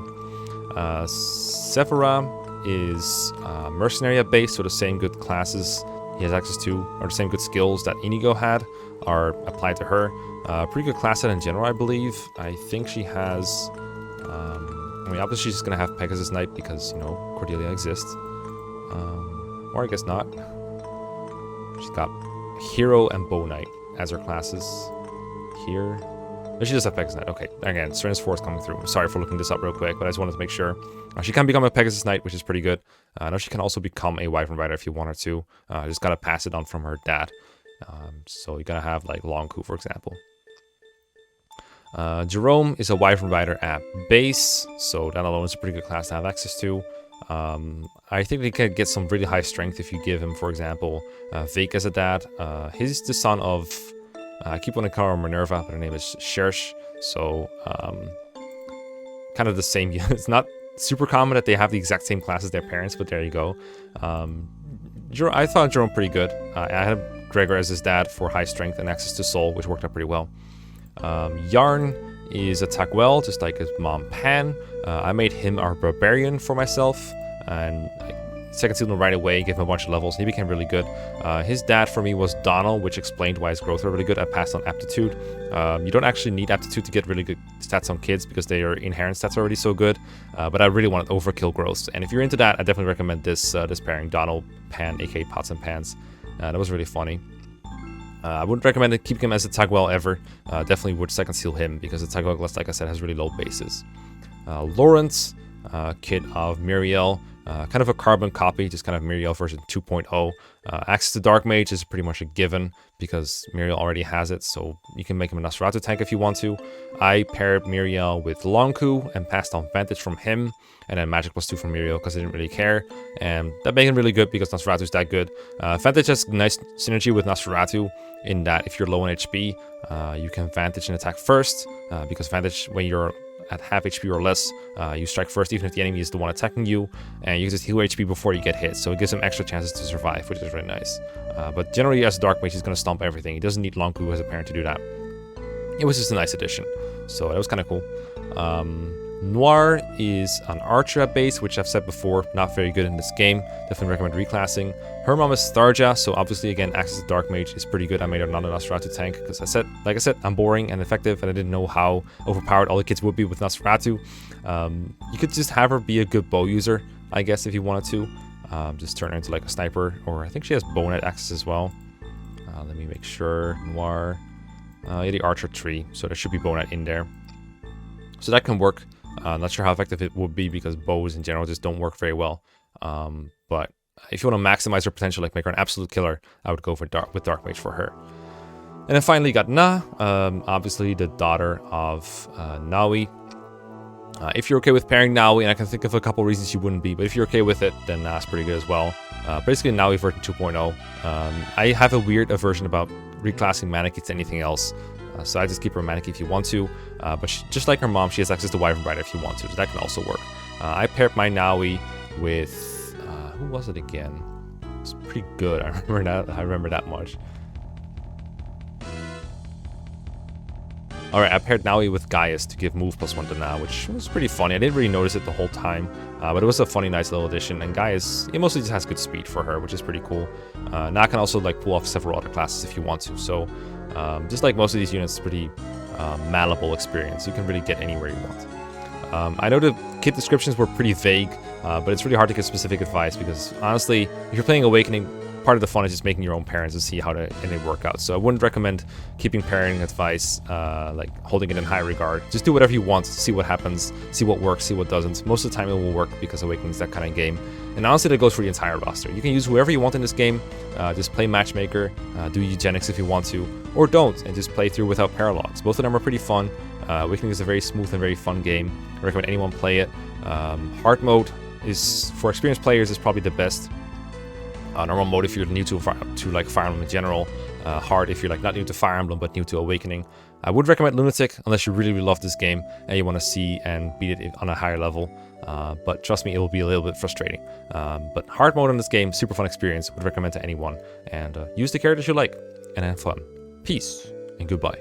Severa is mercenary at base, so the same good classes he has access to, or the same good skills that Inigo had, are applied to her. Pretty good class set in general, I believe. I think she has... I mean, obviously she's going to have Pegasus Knight because, you know, Cordelia exists. Or I guess not. She's got Hero and Bow Knight as her classes here. No, she does have Pegasus Knight. Okay, again, Serena's Force coming through. I'm sorry for looking this up real quick, but I just wanted to make sure. She can become a Pegasus Knight, which is pretty good. I know she can also become a Wyvern Rider if you want her to. Just got to pass it on from her dad. So you're going to have, like, Longku, for example. Jerome is a Wyvern Rider at base, so that alone is a pretty good class to have access to. I think he can get some really high strength if you give him, for example, Vake as a dad. He's the son of, I keep wanting to call her Minerva, but her name is Shersh, so kind of the same. It's not super common that they have the exact same class as their parents, but there you go. I thought Jerome pretty good. I had Gregor as his dad for high strength and access to soul, which worked out pretty well. Yarn is attack well, just like his mom Pan. I made him our barbarian for myself, and second sealed him right away, gave him a bunch of levels, and he became really good. His dad for me was Donald, which explained why his growth were really good. I passed on aptitude. You don't actually need aptitude to get really good stats on kids because their inherent stats are already so good, but I really wanted overkill growth, and if you're into that, I definitely recommend this this pairing, Donald, Pan, aka Pots and Pans. That was really funny. I wouldn't recommend keeping him as a Tagwell ever. Definitely would second seal him because the Tagwell class, like I said, has really low bases. Lawrence, kid of Miriel, kind of a carbon copy, just kind of Miriel version 2.0. Access to Dark Mage is pretty much a given because Miriel already has it, so you can make him a Nosferatu tank if you want to. I paired Miriel with Longku and passed on Vantage from him, and then Magic +2 from Miriel because I didn't really care, and that made him really good because Nosferatu is that good. Vantage has nice synergy with Nosferatu in that if you're low on HP, you can Vantage and attack first, because Vantage, when you're at half HP or less, you strike first even if the enemy is the one attacking you, and you can just heal HP before you get hit, so it gives him extra chances to survive, which is really nice. But generally as a Dark Mage, he's going to stomp everything. He doesn't need Longku as a parent to do that. It was just a nice addition, so that was kind of cool. Noir is an archer at base, which I've said before, not very good in this game. Definitely recommend reclassing. Her mom is Starja, so obviously again access to Dark Mage is pretty good. I made her not a Nosferatu tank because like I said, I'm boring and effective, and I didn't know how overpowered all the kids would be with Nosferatu. You could just have her be a good bow user, I guess, if you wanted to. Just turn her into like a sniper, or I think she has bownet access as well. Let me make sure. Noir, yeah, the archer tree, so there should be bownet in there, so that can work. Not sure how effective it would be because bows in general just don't work very well. But if you want to maximize her potential, like make her an absolute killer, I would go with Dark Mage for her. And then finally you got Na, obviously the daughter of Naui. If you're okay with pairing Naui, and I can think of a couple reasons you wouldn't be, but if you're okay with it, then Na's pretty good as well. Basically Naui version 2.0. I have a weird aversion about reclassing Maneki to anything else. So I just keep her Maneki if you want to, but just like her mom, she has access to Wyvern Rider if you want to, so that can also work. I paired my Naui with, who was it again? It's pretty good, I remember that much. Alright, I paired Naui with Gaius to give move +1 to Na, which was pretty funny. I didn't really notice it the whole time, but it was a funny, nice little addition, and Gaius, he mostly just has good speed for her, which is pretty cool. Na can also like pull off several other classes if you want to, so just like most of these units, it's pretty malleable experience. You can really get anywhere you want. I know the kit descriptions were pretty vague, but it's really hard to get specific advice because honestly, if you're playing Awakening, part of the fun is just making your own pairings and see how they work out. So I wouldn't recommend keeping pairing advice, like holding it in high regard. Just do whatever you want, see what happens, see what works, see what doesn't. Most of the time it will work because Awakening is that kind of game. And honestly, that goes for the entire roster. You can use whoever you want in this game, just play matchmaker, do eugenics if you want to, or don't, and just play through without paralogs. Both of them are pretty fun. Awakening is a very smooth and very fun game. I recommend anyone play it. Hard mode is, for experienced players, is probably the best. Normal mode if you're new to like Fire Emblem in general. Hard if you're like not new to Fire Emblem but new to Awakening. I would recommend Lunatic unless you really, really love this game and you want to see and beat it on a higher level. But trust me, it will be a little bit frustrating. But hard mode in this game, super fun experience. Would recommend to anyone. And use the characters you like and have fun. Peace and goodbye.